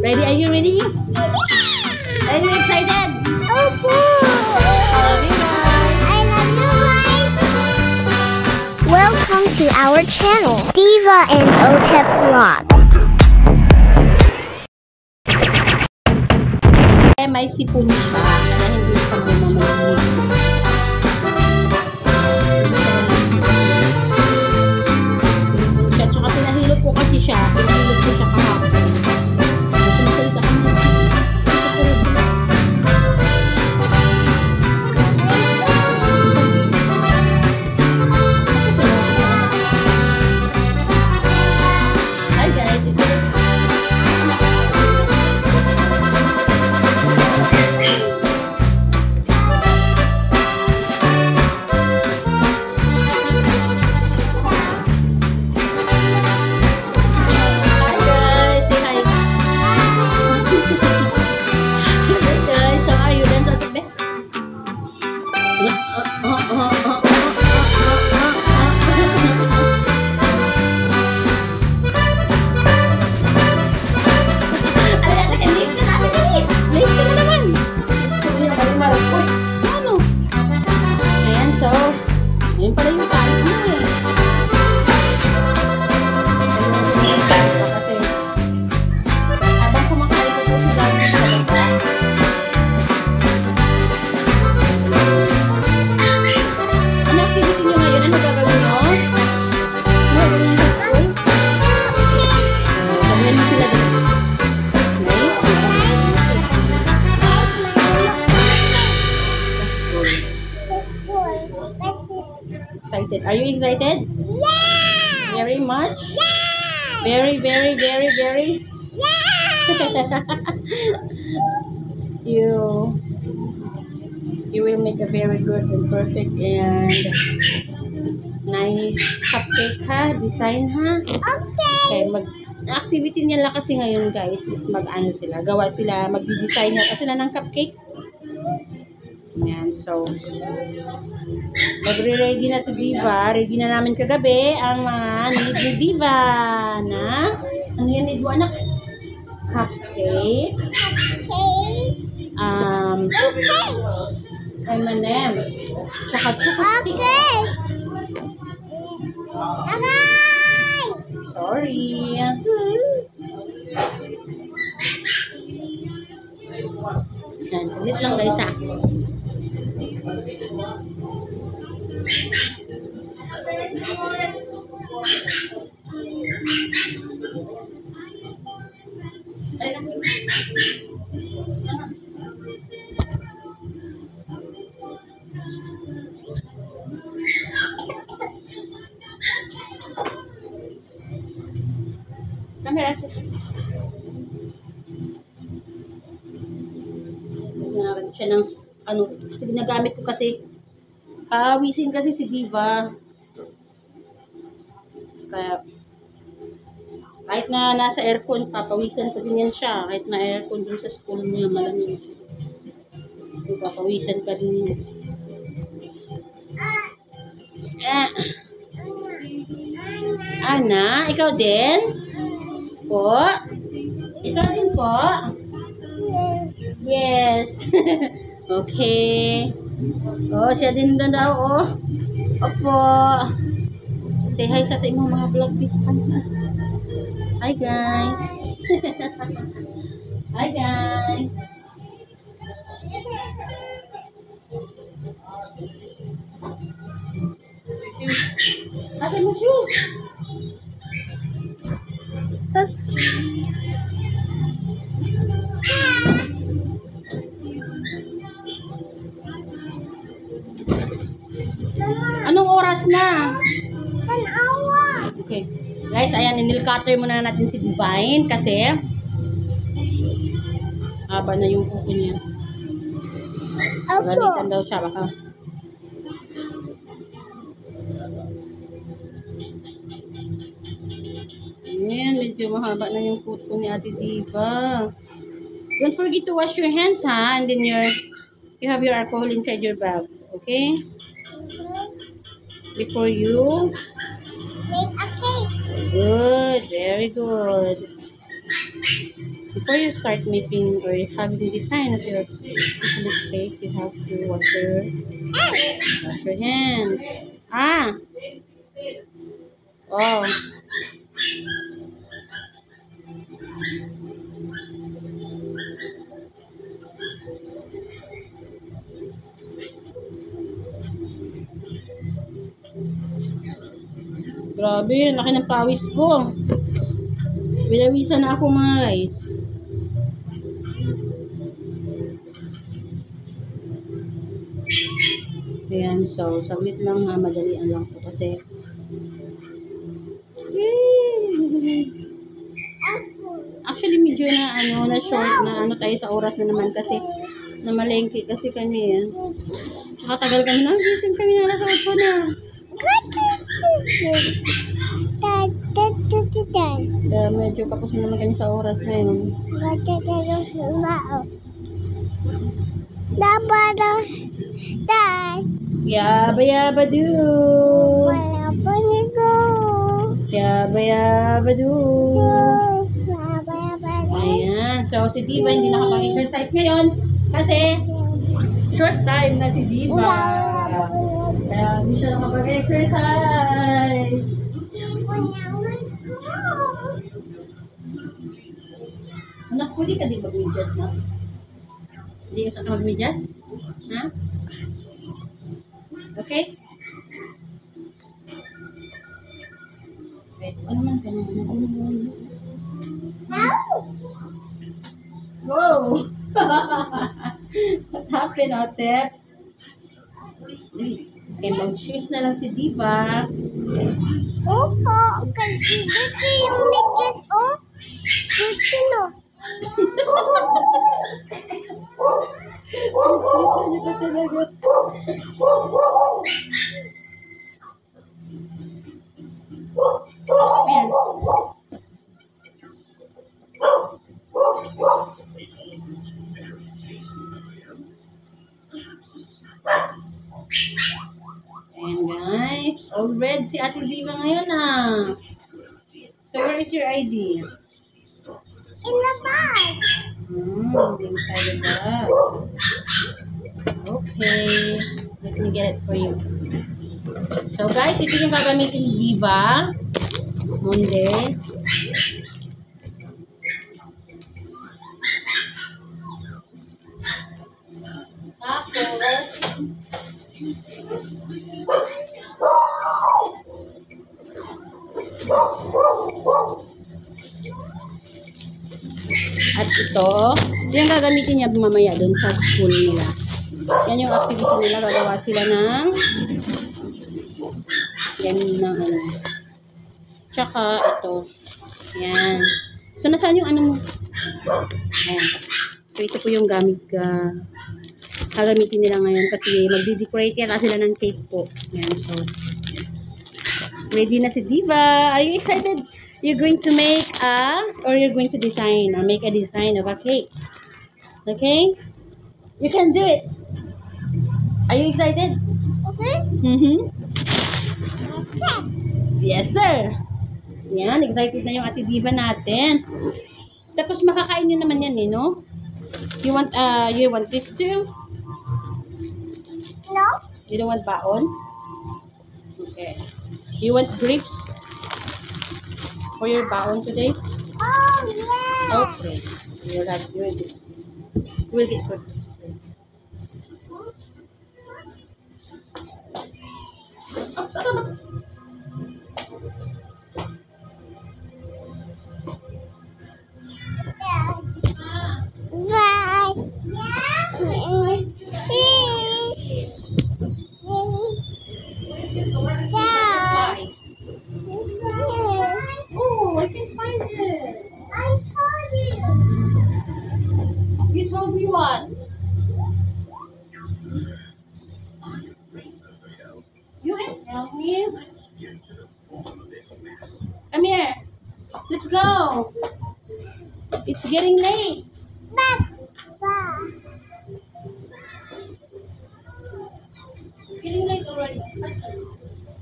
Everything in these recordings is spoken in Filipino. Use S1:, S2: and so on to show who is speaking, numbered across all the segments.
S1: Ready? Are you ready? Are you excited?
S2: Opo!
S1: Love you guys.
S2: I love you guys. Welcome to our channel, Diva and Otep Vlog.
S1: May sipon siya na hindi pa mamamalinig. Tsaka pinahilot ko kasi siya. Pinahilot ko siya kahapon. Sinasalitan ka mo. Hi guys, is it? Ayan pala yung kain mo eh. Kasi habang kumakain ko po sila ng talaga. Ano activity nyo ngayon? Ano gagawin nyo? Ano gagawin nyo sa school? Gawin mo sila doon. Nice. Excited. Are you excited?
S2: Yeah!
S1: Very much?
S2: Yeah!
S1: Very, very, very, very?
S2: Yeah!
S1: You will make a very good and perfect and nice cupcake ha? Design ha?
S2: Okay!
S1: Okay, activity nila kasi ngayon guys is mag-ano sila, gawa sila, mag-design nila sila ng cupcake. Yan, so magre-ready na si Diva. Ready na namin kagabi ang mga need ni Diva na ano yan need mo anak? Cupcake. M&M. Tsaka choco stick. Sorry. Yan, salit lang guys ha. Camera. Naran siya ng ano kasi ginagamit ko kasi pawisin kasi si Diva. Kaya kahit na nasa aircon, papawisan pa din yan siya. Kahit na aircon dun sa school niya, malamig. Papawisan pa din yan. Ana, ikaw din? Po? Ikaw din po? Yes. Okay. Oh, siya din na daw, oh. Opo. Say hi sa imong mga vlog fans. Hi guys. Hi guys. Asan mo shoes? Anong oras na?
S2: 1 hour.
S1: Okay. Guys, ayan, inil-cutter muna natin si Divine kasi haba na yung kuko niya. Galitan daw siya baka. Ayan, medyo mahaba na yung kuko ni Ate Diva. Don't forget to wash your hands ha, and then you have your alcohol inside your bag. Okay? Before you
S2: Make a cake.
S1: good, very good. Before you start making or having the design of your Christmas cake, you have to wash your hands. Ah! Oh. Grabe, laki ng pawis ko. Bilawisan na ako mga guys. Ayan, so saglit lang ha, madalian lang po kasi. Actually medyo na na short na tayo sa oras na naman kasi namalengke kasi kami yan. Tsaka tagal kami na, gising kami na nasa 8 na. Kaya medyo kapusin naman kami sa oras ngayon. Yaba yaba do. Yaba yaba do. Ayan. So si Diva hindi nakapag-exercise ngayon kasi short time na si Diva. Kaya hindi siya nakapag-exercise. Anak, pwede ka din mag-medyas na? Hindi ka sa mag-medyas? Ha? Okay? Wait, ano man ka naman? Go! What happened out there? Okay, mag-shoes na lang si Diva.
S2: Opo, kasi dito yung medyas, oh. Gusto no.
S1: Ayan. Ayan guys, all red si Ate Diva ngayon ah. So where is your ID?
S2: In the bag.
S1: Inside the bag. Okay, let me get it for you. So guys, ito yung gagamitin ni Diva Monday. Tapos at ito yung gagamitin niya mamaya doon sa school nila. Yan yung activity nila. Gagawa sila ng yan ng ano. Tsaka ito. Yan. So, nasaan yung ano mo? Ayan. So, ito po yung gamit gagamitin nila ngayon kasi magdi-decorate yan sila ng cake po. Yan. So, ready na si Diva. Are you excited? You're going to make or you're going to design or make a design of a cake. Okay? You can do it. Are you excited?
S2: Okay?
S1: Yes, sir. Yan, excited na yung Ate Diva natin. Tapos makakain nyo naman yan, no? You want this too?
S2: No?
S1: You don't want baon? Okay. You want grapes for your baon today?
S2: Oh, yeah.
S1: Okay. You will get grapes. Oops, oops.
S2: Bye.
S1: Oh, I can find it.
S2: I told you.
S1: You told me what? You didn't tell me. Come here. Let's go. It's getting late.
S2: Bye.
S1: It's getting late already.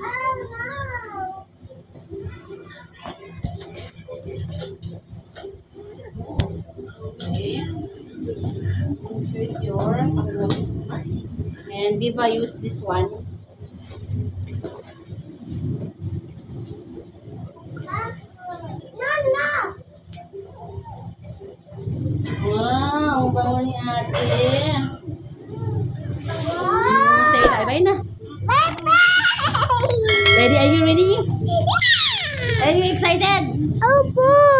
S2: Oh, no.
S1: Here's your and Viva use this one. Wow, ang bango ni ate. Say bye-bye na. Ready? Are you ready? Are you excited?
S2: Oh boy!